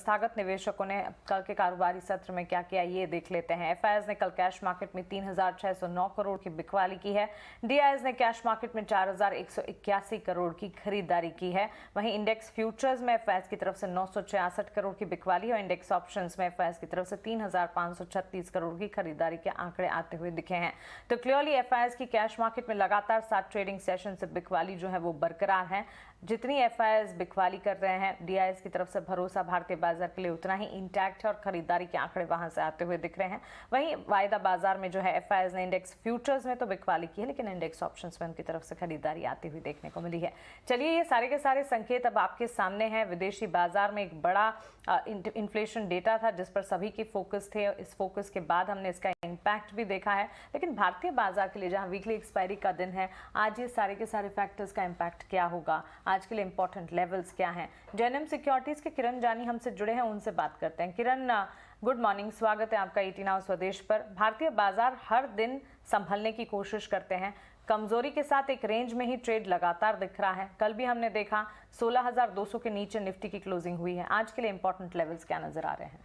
संस्थागत निवेशकों ने कल के कारोबारी सत्र में क्या किया ये देख लेते हैं। एफआईआईज ने कल कैश मार्केट में 3,609 करोड़ की बिकवाली की है। डीआईएस ने कैश मार्केट में 4,181 करोड़ की खरीदारी की है। वहीं इंडेक्स फ्यूचर्स में एफआईआईज की तरफ से 966 करोड़ की बिकवाली और इंडेक्स ऑप्शंस में एफआईआईज की तरफ से 3,536 करोड़ की खरीदारी के आंकड़े आते हुए दिखे हैं। तो क्लियरली एफआईआईज की कैश मार्केट में लगातार 7 ट्रेडिंग सेशन से बिकवाली जो है वो बरकरार है। जितनी एफआईआईज बिकवाली कर रहे हैं, डीआईएस की तरफ से भरोसा भारतीय बाजार के लिए उतना ही इंटैक्ट है और खरीदारी के आंकड़े वहां से आते हुए दिख रहे हैं। वहीं वायदा बाजार में जो है एफआईआईज ने इंडेक्स फ्यूचर्स में तो बिकवाली की है, लेकिन इंडेक्स ऑप्शंस में उनकी तरफ से खरीदारी आती हुई देखने को मिली है। चलिए, ये सारे के सारे संकेत अब आपके सामने हैं। विदेशी बाजार में एक बड़ा इन्फ्लेशन डेटा था जिस पर सभी की फोकस थे। इस फोकस के बाद हमने इसका इम्पैक्ट भी देखा है, लेकिन भारतीय बाजार के लिए जहां वीकली एक्सपायरी का दिन है, आज ये सारे के सारे फैक्टर्स का इम्पैक्ट क्या होगा, आज के लिए इंपॉर्टेंट लेवल्स क्या हैं। जेएनएम सिक्योरिटीज के किरण जानी हमसे जुड़े हैं, उनसे बात करते हैं। किरण, गुड मॉर्निंग, स्वागत है आपका 18 आवर स्वदेश पर। भारतीय बाजार हर दिन संभलने की कोशिश करते हैं, कमजोरी के साथ एक रेंज में ही ट्रेड लगातार दिख रहा है। कल भी हमने देखा 16,200 के नीचे निफ्टी की क्लोजिंग हुई है। आज के लिए इंपॉर्टेंट लेवल्स क्या नजर आ रहे हैं?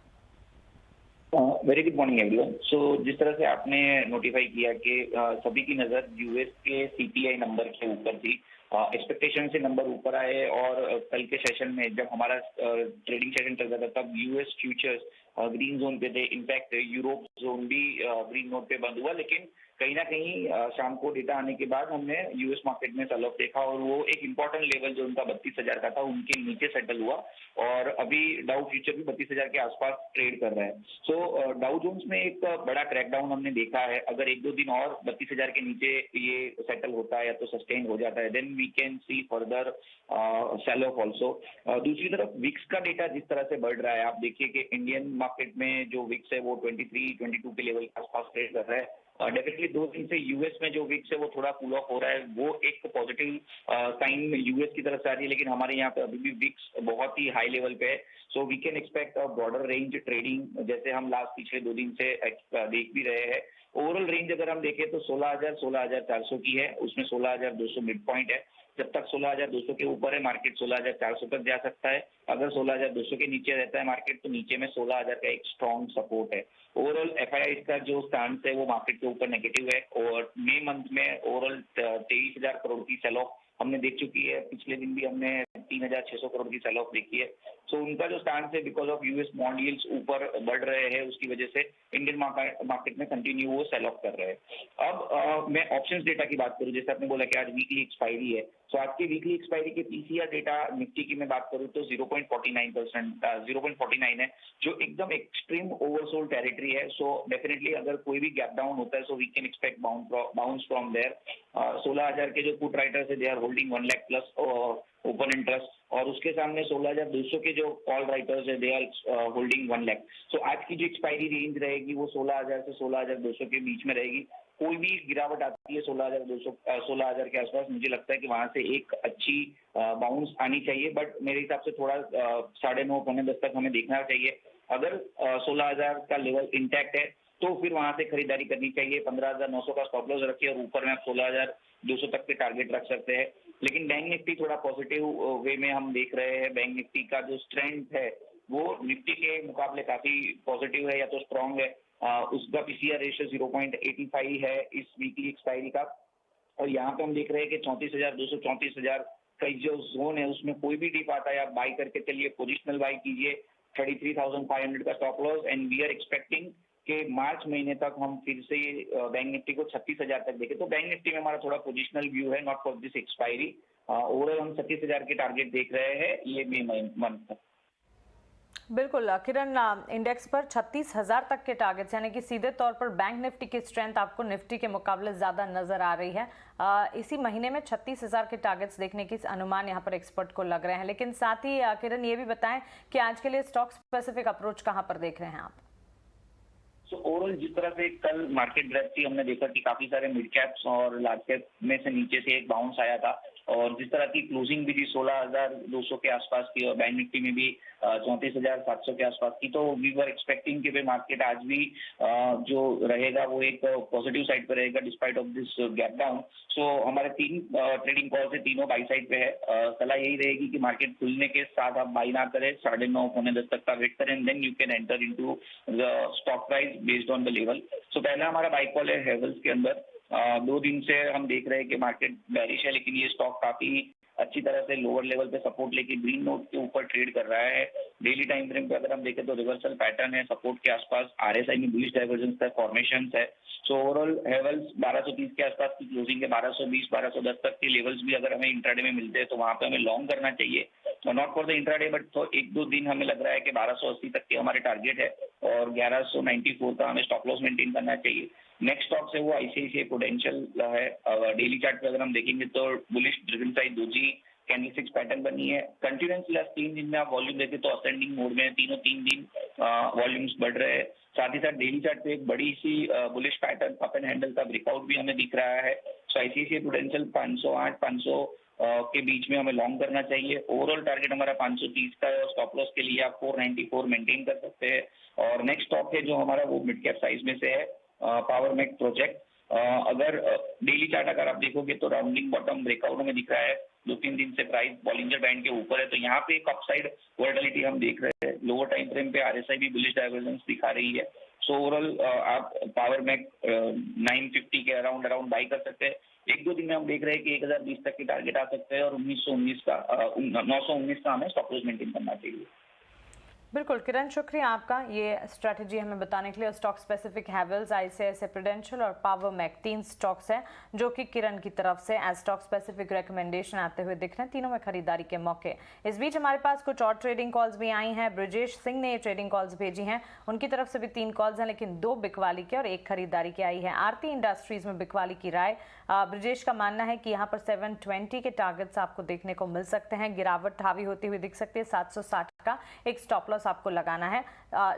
Very good morning everyone. So जिस तरह से आपने नोटिफाई किया कि सभी की नजर यूएस के सीपीआई नंबर के ऊपर थी, एक्सपेक्टेशन से नंबर ऊपर आए और कल के सेशन में जब हमारा ट्रेडिंग सेशन चल रहा था तब यूएस फ्यूचर्स ग्रीन जोन पे थे। इनफैक्ट यूरोप जोन भी ग्रीन नोट पे बंद हुआ, लेकिन कहीं ना कहीं शाम को डेटा आने के बाद हमने यूएस मार्केट में सेल ऑफ देखा और वो एक इंपॉर्टेंट लेवल जो उनका 32,000 का था उनके नीचे सेटल हुआ और अभी डाउ फ्यूचर भी 32,000 के आसपास ट्रेड कर रहा है। सो डाउ जोन्स में एक बड़ा क्रैकडाउन हमने देखा है। अगर 1-2 दिन और 32,000 के नीचे ये सेटल होता है या तो सस्टेन हो जाता है, then we can see further sell off also. दूसरी तरफ विक्स का डेटा जिस तरह से बढ़ रहा है, आप देखिए कि इंडियन मार्केट में जो विक्स है वो 23-22 के लेवल के आसपास ट्रेड कर रहा है। डेफिनेटली 2 दिन से यूएस में जो विक्स है वो थोड़ा कूल ऑफ हो रहा है, वो एक पॉजिटिव साइन यूएस की तरफ से आ रही है, लेकिन हमारे यहाँ पे अभी भी विक्स बहुत ही हाई लेवल पे है। So we can expect a broader range trading जैसे हम लास्ट पिछले 2 दिन से देख भी रहे हैं। ओवरऑल रेंज अगर हम देखें तो 16,000-16,400 की है, उसमें 16,200 मिड पॉइंट है। जब तक 16,200 के ऊपर है मार्केट 16,400 तक जा सकता है। अगर 16,200 के नीचे रहता है मार्केट तो नीचे में 16,000 का एक स्ट्रॉन्ग सपोर्ट है। ओवरऑल एफआईआई का जो स्टांस है वो मार्केट के ऊपर नेगेटिव है और मई मंथ में ओवरऑल 23,000 करोड़ की सेल ऑफ हमने देख चुकी है। पिछले दिन भी हमने 3,600 करोड़ की सेल ऑफ देखी है। सो उनका जो स्टांस है because of US bond yields ऊपर बढ़ रहे हैं, उसकी वजह से इंडियन मार्केट में कंटिन्यू वो सेल ऑफ कर रहे हैं। अब मैं ऑप्शंस डेटा की बात करूं, जैसे आपने बोला कि आज वीकली एक्सपायरी है, तो आज की वीकली एक्सपायरी के पीसीआर डेटा निफ्टी की मैं बात करूं तो 0.49 है, जो एकदम एक्सट्रीम ओवरसोल्ड टेरिटरी है। सो डेफिनेटली अगर कोई भी गैप डाउन होता है so we can expect bounce from there. 16,000 के जो पुट राइटर्स है they are holding 1 lakh plus open interest और उसके सामने 16,200 के जो कॉल राइटर्स है they are holding 1 lakh. So आज की जो एक्सपायरी रेंज रहेगी वो 16,000 से 16,200 के बीच में रहेगी। कोई भी गिरावट आती है 16,000 के आसपास, मुझे लगता है कि वहां से एक अच्छी बाउंस आनी चाहिए, बट मेरे हिसाब से थोड़ा 9:30-10 तक हमें देखना चाहिए। अगर 16,000 का लेवल इंटैक्ट है तो फिर वहां से खरीदारी करनी चाहिए। 15,900 का स्टॉप लॉस रखिए और ऊपर में आप 16,200 तक के टारगेट रख सकते हैं। लेकिन बैंक निफ्टी थोड़ा पॉजिटिव वे में हम देख रहे हैं। बैंक निफ्टी का जो स्ट्रेंथ है वो निफ्टी के मुकाबले काफी पॉजिटिव है या तो स्ट्रांग है। उसका पीसीआर रेशियो 0.85 है इस वीकली एक्सपायरी का और यहाँ पे हम देख रहे हैं कि 34,200 34,000 का जो जोन है उसमें कोई भी डिप आता है आप बाई करके चलिए, पोजिशनल बाई कीजिए। 33,500 का stop loss and we are expecting कि मार्च महीने तक हम फिर से बैंक निफ्टी को 36,000 तक देखें। तो बैंक निफ्टी में हमारा थोड़ा पोजिशनल व्यू है, not for this expiry. Overall हम 36,000 के टारगेट देख रहे हैं ये मई मंथ तक। बिल्कुल किरण, इंडेक्स पर 36,000 तक के टारगेट्स, यानी कि सीधे तौर पर बैंक निफ्टी की स्ट्रेंथ आपको निफ्टी के मुकाबले ज्यादा नजर आ रही है। इसी महीने में 36,000 के टारगेट्स देखने की अनुमान यहाँ पर एक्सपर्ट को लग रहे हैं। लेकिन साथ ही किरण ये भी बताएं कि आज के लिए स्टॉक स्पेसिफिक अप्रोच कहाँ पर देख रहे हैं आप? सो ओवरऑल जिस तरह से कल मार्केट ड्रेस थी, हमने देखा कि काफी सारे मिड कैप्स और लार्ज कैप में से नीचे से एक बाउंस आया था। और जिस तरह की क्लोजिंग भी थी 16,200 के आसपास की और बैंक निफ्टी में भी 34,700 के आसपास की, तो वी वर एक्सपेक्टिंग कि मार्केट आज भी जो रहेगा वो एक पॉजिटिव साइड पे रहेगा despite of this gap down. So हमारे 3 ट्रेडिंग कॉल से तीनों बाई साइड पे है। सलाह यही रहेगी कि मार्केट खुलने के साथ आप बाई ना करें, 9:30 पौने 10 तक का वेट करें, then you can enter into the stock price based on the level. So पहला हमारा बाई कॉल है हेवल्स के अंदर। 2 दिन से हम देख रहे हैं कि मार्केट बेरिश है, लेकिन ये स्टॉक काफी अच्छी तरह से लोअर लेवल पे सपोर्ट लेके ग्रीन नोट के ऊपर ट्रेड कर रहा है। डेली टाइम फ्रेम पे अगर हम देखें तो रिवर्सल पैटर्न है, सपोर्ट के आसपास आरएसआई में बुलिश डाइवर्जेंस का फॉर्मेशन है। सो ओवरऑल हेवल्स 1230 के आसपास की क्लोजिंग है, 1220 1210 तक के लेवल्स भी अगर हमें इंट्राडे में मिलते हैं तो वहां पे हमें लॉन्ग करना चाहिए, not for the intraday but तो 1-2 दिन हमें लग रहा है कि 1280 तक के हमारे टारगेट है और 1194 का हमें स्टॉप लॉस मेंटेन करना चाहिए। नेक्स्ट स्टॉक है वो आईसीआईसीआई प्रूडेंशियल है। डेली चार्ट पे अगर हम देखेंगे तो bullish driven side doji candlesticks pattern बनी है। कंटिन्यूअसली लास्ट 3 दिन में आप वॉल्यूम देखें तो असेंडिंग मोड में तीनों 3 दिन वॉल्यूम्स बढ़ रहे हैं। साथ ही साथ डेली चार्ट पे एक बड़ी सी bullish pattern up and handle का ब्रेकआउट भी हमें दिख रहा है। सो आईसीआईसीआई प्रूडेंशियल 508 500 के बीच में हमें लॉन्ग करना चाहिए। ओवरऑल टारगेट हमारा 530 का है और स्टॉप लॉस के लिए आप 494 मेंटेन कर सकते हैं। और नेक्स्ट स्टॉक है जो हमारा वो मिड कैप साइज में से है, पावर मैक प्रोजेक्ट। अगर डेली चार्ट अगर आप देखोगे तो राउंडिंग बॉटम ब्रेकआउट हमें दिख रहा है। 2-3 दिन से प्राइस बॉलिंजर बैंड के ऊपर है, तो यहाँ पे एक अपसाइड वोलेटिलिटी हम देख रहे हैं। लोअर टाइम फ्रेम पे आरएसआई भी बुलिश डाइवर्जेंस दिखा रही है। सो ओवरऑल आप पावर मैक 950 के अराउंड बाई कर सकते हैं। 1-2 दिन में हम देख रहे हैं कि 1020 तक की टारगेट आ सकते हैं और 919 का हमें स्टॉप लॉस मेंटेन करना चाहिए। बिल्कुल किरण, शुक्रिया आपका ये स्ट्रैटेजी हमें बताने के लिए। Stock specific Havells, ICICI prudential और पावर मैक 3 स्टॉक्स हैं जो कि किरण की तरफ से एज स्टॉक स्पेसिफिक रिकमेंडेशन आते हुए दिख रहे हैं। तीनों में खरीदारी के मौके। इस बीच हमारे पास कुछ और ट्रेडिंग कॉल्स भी आई हैं। ब्रजेश सिंह ने ये ट्रेडिंग कॉल्स भेजी हैं, उनकी तरफ से भी 3 कॉल्स हैं, लेकिन 2 बिकवाली के और 1 खरीदारी की आई है। आरती इंडस्ट्रीज में बिकवाली की राय। ब्रजेश का मानना है कि यहाँ पर 720 के टारगेट्स आपको देखने को मिल सकते हैं। गिरावट हावी होती हुई दिख सकती है। 760 का एक स्टॉप लॉस आपको लगाना है।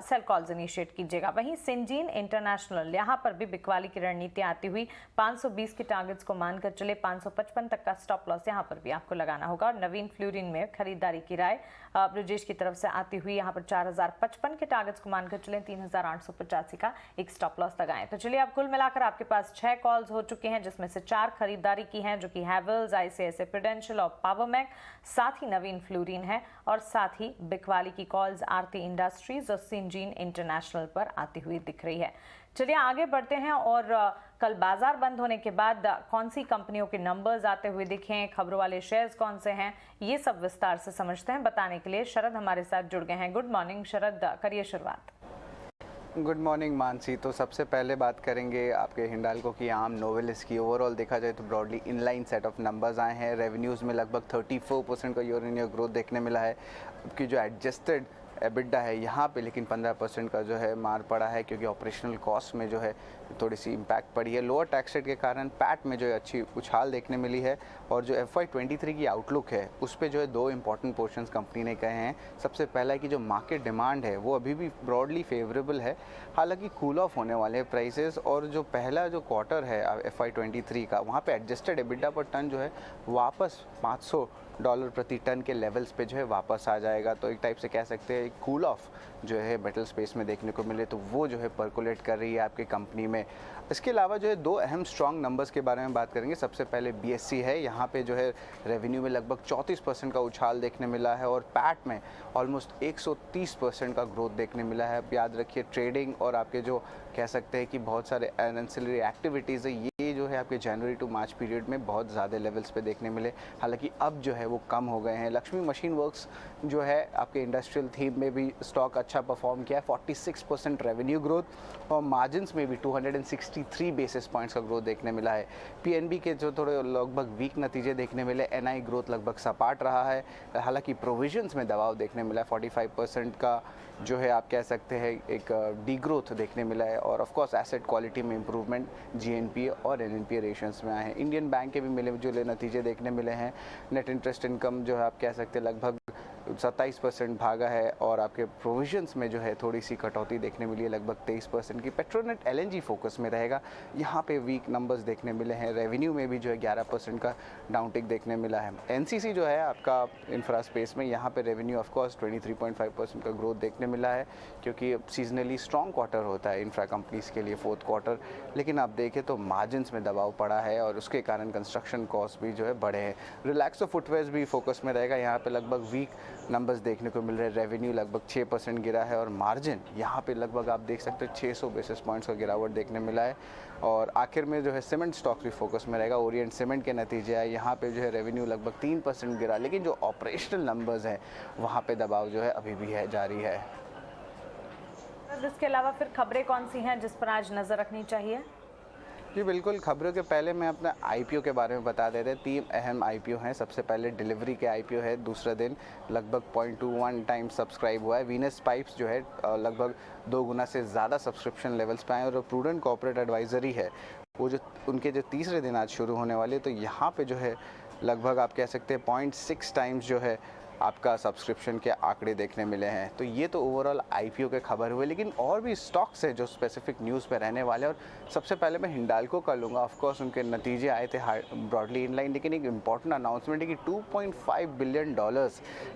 सेल कॉल्स इनिशिएट कीजिएगा। वहीं सिंजीन इंटरनेशनल, यहाँ पर भी बिकवाली की रणनीति आती हुई 520 के टारगेट्स को मानकर चले, 555 तक का स्टॉप लॉस यहाँ पर भी आपको लगाना होगा। और नवीन फ्लोरिन में खरीदारी की राय ब्रजेश की तरफ से आती हुई यहाँ पर 4055 के टारगेट्स को मानकर चले, 3885 का एक स्टॉप लॉस लगाएं। तो चलिए, अब कुल मिलाकर आपके पास 6 कॉल्स हो चुके हैं, जिसमें से 4 खरीदारी की हैं, जो कि हैवेल्स, आईसीआईसीआई प्रूडेंशियल और पावर मैक, साथ ही नवीन फ्लोरिन है और साथ ही बिकवाली की कॉल्स आरती इंडस्ट्रीज और सिंजीन इंटरनेशनल पर आती हुई दिख रही है। चलिए आगे बढ़ते हैं और कल बाजार बंद होने के बाद कौन सी कंपनियों के नंबर्स आते हुए दिखे, खबरों वाले शेयर्स कौन से हैं, ये सब विस्तार से समझते हैं। बताने के लिए शरद हमारे साथ जुड़ गए हैं। गुड मॉर्निंग शरद, करिए शुरुआत। Good morning Mansi. तो सबसे पहले बात करेंगे आपके हिंडाल्को की, आम नोवेलिस की। ओवरऑल देखा जाए तो broadly inline set of numbers आए हैं। रेवेन्यूज़ में लगभग 34% का ईयर इन ईयर ग्रोथ देखने मिला है। कि जो एडजस्टेड एबिटा है यहाँ पे लेकिन 15% का जो है मार पड़ा है, क्योंकि ऑपरेशनल कॉस्ट में जो है थोड़ी सी इम्पैक्ट पड़ी है। लोअर टैक्स रेट के कारण पैट में जो है अच्छी उछाल देखने मिली है। और जो FY23 की आउटलुक है उस पे जो है 2 इंपॉर्टेंट पोर्शंस कंपनी ने कहे हैं। सबसे पहला है कि जो मार्केट डिमांड है वो अभी भी ब्रॉडली फेवरेबल है, हालांकि कूल ऑफ होने वाले हैं प्राइसेस। और जो पहला जो क्वार्टर है FY23 का, वहाँ पे एडजस्टेड एबिटा पर टन जो है वापस $500 प्रति टन के लेवल्स पे जो है वापस आ जाएगा। तो एक टाइप से कह सकते हैं कूल ऑफ जो है मेटल स्पेस में देखने को मिले, तो वो जो है पर्कुलेट कर रही है आपकी कंपनी में। इसके अलावा जो है 2 अहम स्ट्रॉन्ग नंबर्स के बारे में बात करेंगे। सबसे पहले BSC है, यहाँ पे जो है रेवेन्यू में लगभग 34% का उछाल देखने मिला है और पैट में ऑलमोस्ट 130% का ग्रोथ देखने मिला है। आप याद रखिए ट्रेडिंग और आपके जो कह सकते हैं कि बहुत सारे एंसिलरी एक्टिविटीज़ है, ये जो है आपके जनवरी टू मार्च पीरियड में बहुत ज़्यादा लेवल्स पे देखने मिले, हालांकि अब जो है वो कम हो गए हैं। लक्ष्मी मशीन वर्क्स जो है आपके इंडस्ट्रियल थीम में भी स्टॉक अच्छा परफॉर्म किया है, 46% रेवेन्यू ग्रोथ और मार्जिन्स में भी 263 बेसिस पॉइंट्स का ग्रोथ देखने मिला है। PNB के जो थोड़े लगभग वीक नतीजे देखने मिले, NI ग्रोथ लगभग सपाट रहा है, हालांकि प्रोविजंस में दबाव देखने मिला है। 45% का जो है आप कह सकते हैं एक डी ग्रोथ देखने मिला है। और ऑफ कोर्स एसेट क्वालिटी में इंप्रूवमेंट GNPA और NNPA रेशंस में आए हैं। इंडियन बैंक के भी मिले जुले नतीजे देखने मिले हैं। नेट इंटरेस्ट इनकम जो है आप कह सकते हैं लगभग 27% भागा है और आपके प्रोविजंस में जो है थोड़ी सी कटौती देखने मिली है, लगभग 23% की। पेट्रोनेट एलएनजी फोकस में रहेगा, यहाँ पे वीक नंबर्स देखने मिले हैं। रेवेन्यू में भी जो है 11% का डाउनटिक देखने मिला है। एनसीसी जो है आपका इंफ्रा स्पेस में, यहाँ पे रेवेन्यू ऑफकोर्स 23.5% का ग्रोथ देखने मिला है, क्योंकि सीजनली स्ट्रॉन्ग क्वार्टर होता है इंफ्रा कंपनीज़ के लिए फोर्थ क्वार्टर। लेकिन आप देखें तो मार्जिन्स में दबाव पड़ा है और उसके कारण कंस्ट्रक्शन कॉस्ट भी जो है बढ़े हैं। रिलैक्सो फुटवेयर्स भी फोकस में रहेगा, यहाँ पे लगभग वीक नंबर्स देखने को मिल रहे हैं। रेवेन्यू लगभग 6% गिरा है और मार्जिन यहाँ पे लगभग आप देख सकते हो 600 बेसिस पॉइंट्स का गिरावट देखने मिला है। और आखिर में जो है सीमेंट स्टॉक भी फोकस में रहेगा। ओरिएंट सीमेंट के नतीजे आए, यहाँ पे जो है रेवेन्यू लगभग 3% गिरा, लेकिन जो ऑपरेशनल नंबर्स हैं वहाँ पे दबाव जो है अभी भी है, जारी है। इसके अलावा फिर खबरें कौन सी हैं जिस पर आज नजर रखनी चाहिए? जी बिल्कुल, खबरों के पहले मैं अपना आईपीओ के बारे में बता दे रहे। 3 अहम आईपीओ हैं। सबसे पहले डिलीवरी के आईपीओ है, दूसरा दिन लगभग 0.21 टाइम्स सब्सक्राइब हुआ है। वीनस पाइप्स जो है लगभग 2 गुना से ज़्यादा सब्सक्रिप्शन लेवल्स पे आए। और प्रूडेंट कॉर्पोरेट एडवाइजरी है, वो जो उनके जो तीसरे दिन आज शुरू होने वाले, तो यहाँ पे जो है लगभग आप कह सकते हैं 0.6 टाइम्स जो है आपका सब्सक्रिप्शन के आंकड़े देखने मिले हैं। तो ये तो ओवरऑल आईपीओ के खबर हुए, लेकिन और भी स्टॉक्स हैं जो स्पेसिफिक न्यूज़ पे रहने वाले हैं। और सबसे पहले मैं हिंडाल्को का लूँगा। ऑफकोर्स उनके नतीजे आए थे ब्रॉडली इनलाइन, लेकिन एक इंपॉर्टेंट अनाउंसमेंट है कि $2.5 बिलियन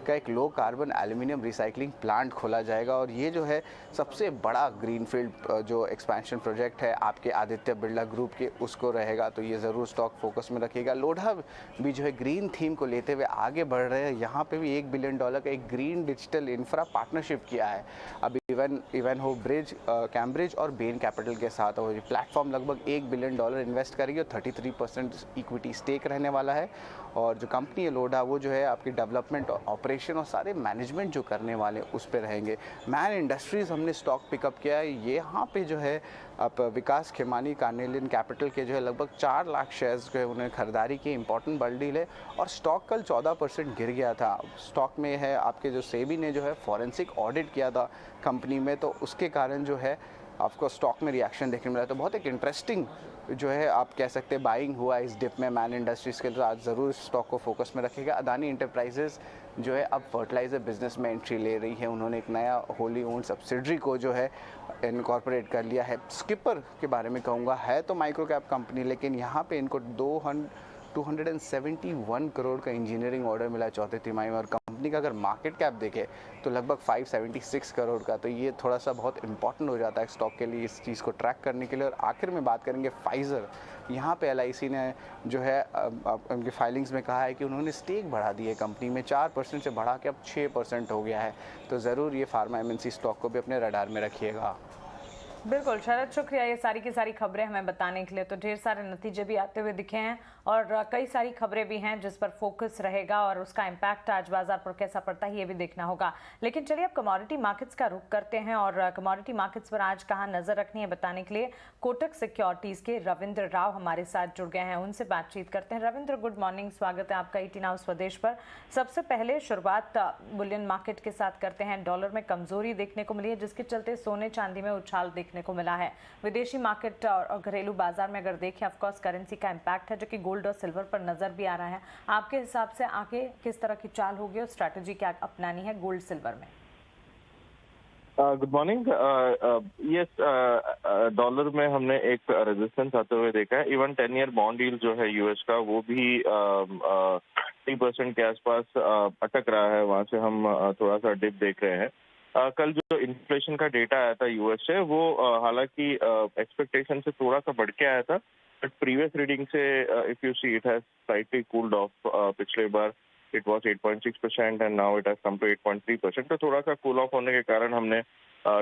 का एक low carbon aluminium recycling plant खोला जाएगा। और ये जो है सबसे बड़ा ग्रीनफील्ड जो एक्सपेंशन प्रोजेक्ट है आपके आदित्य बिरला ग्रुप के, उसको रहेगा। तो ये ज़रूर स्टॉक फोकस में रखिएगा। लोढ़ा भी जो है ग्रीन थीम को लेते हुए आगे बढ़ रहे हैं। यहाँ पे भी $1 बिलियन का एक ग्रीन डिजिटल इंफ्रा पार्टनरशिप किया है। अब इवन हो ब्रिज, कैम्ब्रिज और बेन कैपिटल के साथ हो। प्लेटफॉर्म लगभग $1 बिलियन इन्वेस्ट करेगी और 33% इक्विटी स्टेक रहने वाला है। और जो कंपनी है लोढ़ा, वो जो है आपकी डेवलपमेंट, ऑपरेशन और सारे मैनेजमेंट जो करने वाले उस पर रहेंगे। मैन इंडस्ट्रीज़ हमने स्टॉक पिकअप किया है। ये यहाँ पे जो है अब विकास खेमानी कार्नेलियन कैपिटल के जो है लगभग 4 लाख शेयर्स जो है उन्हें खरीदारी की। इंपॉर्टेंट बड़ी डील है। और स्टॉक कल 14% गिर गया था। स्टॉक में है आपके जो सेबी ने जो है फॉरेंसिक ऑडिट किया था कंपनी में, तो उसके कारण जो है आपको स्टॉक में रिएक्शन देखने मिला। तो बहुत एक इंटरेस्टिंग जो है आप कह सकते हैं बाइंग हुआ इस डिप में मैन इंडस्ट्रीज़ के। तो आज ज़रूर स्टॉक को फोकस में रखेगा। अदानी इंटरप्राइजेस जो है अब फर्टिलाइज़र बिजनेस में एंट्री ले रही है। उन्होंने एक नया होली ओन्ड सब्सिडरी को जो है इनकॉर्पोरेट कर लिया है। स्किपर के बारे में कहूँगा, है तो माइक्रो कैप कंपनी, लेकिन यहाँ पे इनको 271 करोड़ का इंजीनियरिंग ऑर्डर मिला चौथे तिमाही में। और कंपनी का अगर मार्केट कैप देखे तो लगभग 576 करोड़ का। तो ये थोड़ा सा बहुत इंपॉर्टेंट हो जाता है स्टॉक के लिए, इस चीज़ को ट्रैक करने के लिए। और आखिर में बात करेंगे फाइज़र। यहाँ पे एलआईसी ने जो है उनकी फाइलिंग्स में कहा है कि उन्होंने स्टेक बढ़ा दी है कंपनी में, 4% से बढ़ा के अब 6% हो गया है। तो ज़रूर ये फार्मा एमएनसी स्टॉक को भी अपने रडार में रखिएगा। बिल्कुल शरद, शुक्रिया ये सारी की सारी खबरें हमें बताने के लिए। तो ढेर सारे नतीजे भी आते हुए दिखे हैं और कई सारी खबरें भी हैं जिस पर फोकस रहेगा और उसका इम्पैक्ट आज बाजार पर कैसा पड़ता है ये भी देखना होगा। लेकिन चलिए अब कमोडिटी मार्केट्स का रुख करते हैं और कमोडिटी मार्केट्स पर आज कहाँ नजर रखनी है बताने के लिए कोटक सिक्योरिटीज के रविंद्र राव हमारे साथ जुड़ गए हैं। उनसे बातचीत करते हैं। रविंद्र, गुड मॉर्निंग, स्वागत है आपका 18 हाउस स्वदेश पर। सबसे पहले शुरुआत बुलियन मार्केट के साथ करते हैं। डॉलर में कमजोरी देखने को मिली है जिसके चलते सोने चांदी में उछाल देखने को मिला है। विदेशी मार्केट और घरेलू बाजार में अगर देखें, ऑफ कोर्स करेंसी का इम्पैक्ट है जो कि गोल्ड और सिल्वर पर नजर भी आ रहा है। आपके हिसाब से आगे किस तरह की चाल होगी और स्ट्रैटेजी क्या अपनानी है गोल्ड सिल्वर में? Good morning. यस, डॉलर में हमने एक रेजिस्टेंस आते हुए देखा है। इवन 10 ईयर बॉन्ड यील्ड जो है यूएस का, वो भी 3% के आसपास अटक रहा है। वहां से हम थोड़ा सा डिप देख रहे हैं। कल जो इन्फ्लेशन का डेटा आया था यूएस से, वो हालांकि एक्सपेक्टेशन से थोड़ा सा बढ़ के आया था, बट प्रीवियस रीडिंग से if you see it has slightly cooled off. पिछले बार it was 8.6% and now it has come to 8.3%। तो थोड़ा सा कूल ऑफ होने के कारण हमने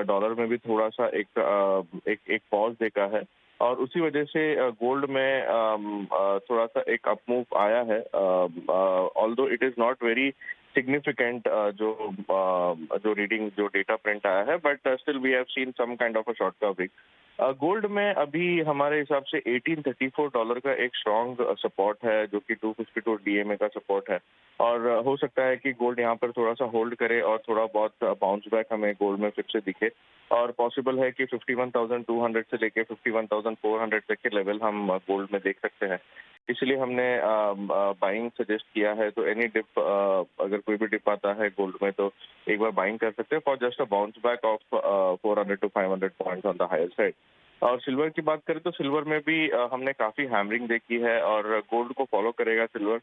डॉलर में भी थोड़ा सा एक पॉज देखा है। और उसी वजह से गोल्ड में थोड़ा सा एक अपमूव आया है। Although it is not very significant जो रीडिंग, जो डेटा प्रिंट आया है, but still we have seen some kind of a short covering. Gold में अभी हमारे हिसाब से $1834 का एक स्ट्रॉन्ग सपोर्ट है, जो कि 252 डीएमए का सपोर्ट है। और हो सकता है कि गोल्ड यहाँ पर थोड़ा सा होल्ड करे और थोड़ा बहुत बाउंस बैक हमें गोल्ड में फिर से दिखे। और पॉसिबल है कि 51,200 से लेके 51,400 तक के लेवल हम गोल्ड में देख सकते हैं। इसलिए हमने बाइंग सजेस्ट किया है। तो एनी डिप, अगर कोई भी डिप आता है गोल्ड में तो एक बार बाइंग कर सकते हैं for just a bounce back of 400 to 500 points on the higher side. और सिल्वर की बात करें तो सिल्वर में भी हमने काफी हैमरिंग देखी है और गोल्ड को फॉलो करेगा सिल्वर।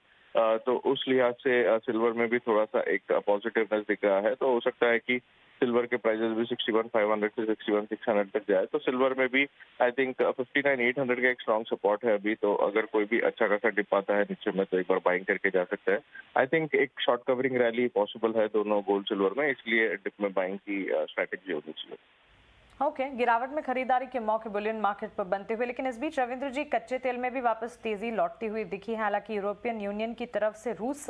तो उस लिहाज से सिल्वर में भी थोड़ा सा एक पॉजिटिवनेस दिख रहा है। तो हो सकता है कि सिल्वर के प्राइसेस भी 61,500 से 61,600 तक जाए। तो सिल्वर में भी आई थिंक 59,800 का एक स्ट्रॉन्ग सपोर्ट है अभी। तो अगर कोई भी अच्छा खासा डिप आता है नीचे में तो एक बार बाइंग करके जा सकता है। आई थिंक एक शॉर्ट कवरिंग रैली पॉसिबल है दोनों गोल्ड सिल्वर में, इसलिए डिप में बाइंग की स्ट्रैटेजी होनी चाहिए। ओके, गिरावट में खरीदारी के मौके बुलियन मार्केट पर बनते हुए, लेकिन इस बीच रविंद्र जी कच्चे तेल में भी वापस तेजी लौटती हुई दिखी है। हालांकि यूरोपियन यूनियन की तरफ से रूस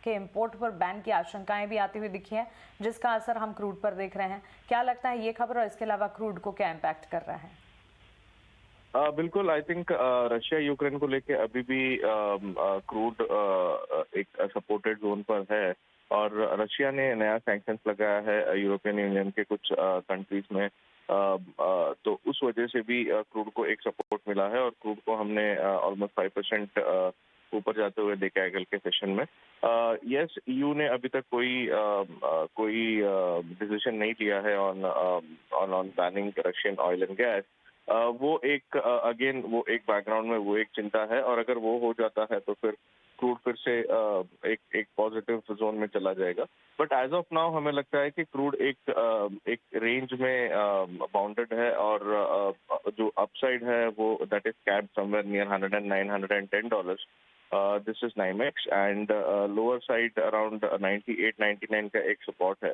के इंपोर्ट पर बैन की आशंकाएं भी आती हुई दिखी हैं, जिसका असर हम क्रूड पर देख रहे हैं। क्या लगता है ये खबर, और इसके अलावा क्रूड को क्या इम्पैक्ट कर रहा है? बिल्कुल, आई थिंक रशिया यूक्रेन को लेके अभी भी क्रूड एक सपोर्टेड जोन पर है। और रशिया ने नया सैंक्शंस लगाया है यूरोपियन यूनियन के कुछ कंट्रीज में। तो उस वजह से भी क्रूड को एक सपोर्ट मिला है और क्रूड को हमने ऑलमोस्ट 5% ऊपर जाते हुए देखा है कल के सेशन में। यस, ईयू ने अभी तक कोई डिसीजन नहीं लिया है on banning Russian oil and gas. वो एक अगेन वो एक बैकग्राउंड में वो एक चिंता है। और अगर वो हो जाता है तो फिर क्रूड फिर से एक पॉजिटिव जोन में चला जाएगा। बट एज ऑफ नाउ हमें लगता है कि क्रूड एक रेंज में बाउंडेड है। और जो अपसाइड है वो that is capped somewhere near $109-110। This is NYMEX and lower side around 98-99 का एक सपोर्ट है।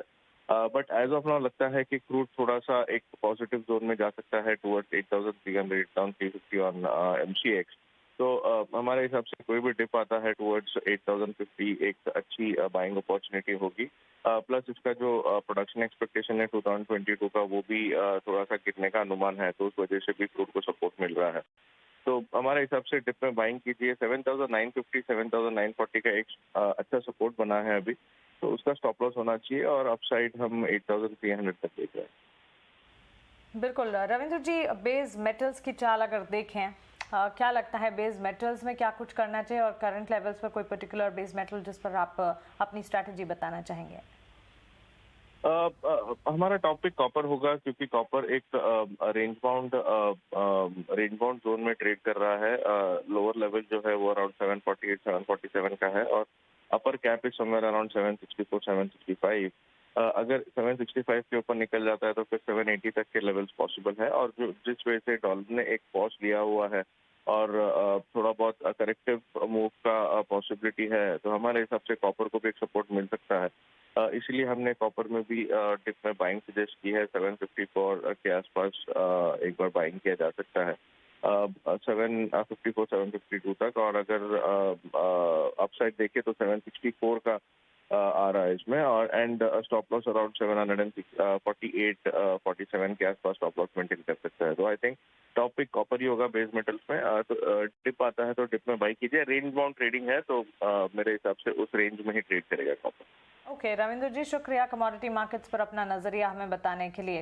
बट एज ऑफ नाउ लगता है कि क्रूड थोड़ा सा एक पॉजिटिव जोन में जा सकता है टुवर्ड्स 8,300, 8,350 ऑन MCX। तो हमारे हिसाब से कोई भी डिप आता है टुवर्ड्स 8,050 एक अच्छी बाइंग अपॉर्चुनिटी होगी। प्लस इसका जो प्रोडक्शन एक्सपेक्टेशन है 2022 का वो भी थोड़ा सा गिरने का अनुमान है। तो उस वजह से भी क्रूड को सपोर्ट मिल रहा है। तो हमारे हिसाब से डिप में बाइंग कीजिए। 7,950, 7,940 का एक अच्छा सपोर्ट बना है अभी। तो उसका स्टॉप लॉस होना चाहिए और अपसाइड हम 8,300 तक देख रहे हैं। बिल्कुल रविंद्र जी, बेस मेटल्स की चाल अगर देखें, क्या लगता है बेस मेटल्स में क्या कुछ करना चाहिए, और करंट लेवल्स पर कोई पर्टिकुलर बेस मेटल जिस पर आप अपनी स्ट्रैटेजी बताना चाहेंगे? हमारा टॉपिक कॉपर होगा, क्योंकि कॉपर एक रेंज बाउंड जोन में ट्रेड कर रहा है। लोअर लेवल जो है वो अराउंड 748, 747 का है और upper cap is somewhere around 764, 765। अगर 765 के ऊपर निकल जाता है तो फिर 780 तक के लेवल्स पॉसिबल है। और जो जिस वजह से डॉलर ने एक पॉज लिया हुआ है और थोड़ा बहुत करेक्टिव मूव का पॉसिबिलिटी है, तो हमारे हिसाब से कॉपर को भी एक सपोर्ट मिल सकता है। इसलिए हमने कॉपर में भी डिप में बाइंग सजेस्ट की है। 754 के आसपास एक बार बाइंग किया जा सकता है 754, 752 तक। और अगर अपसाइड देखें तो 764 का आ रहा है इसमें। और एंड स्टॉप लॉस अराउंड 748, 47 के आसपास स्टॉप लॉस मेंटेन कर सकता है। तो आई थिंक टॉपिक कॉपर ही होगा बेस मेटल्स में। तो डिप आता है तो डिप में बाई कीजिए। रेंज बाउंड ट्रेडिंग है तो मेरे हिसाब से उस रेंज में ही ट्रेड करेगा कॉपर। ओके रविंद्र जी, शुक्रिया कमोडिटी मार्केट्स पर अपना नजरिया हमें बताने के लिए।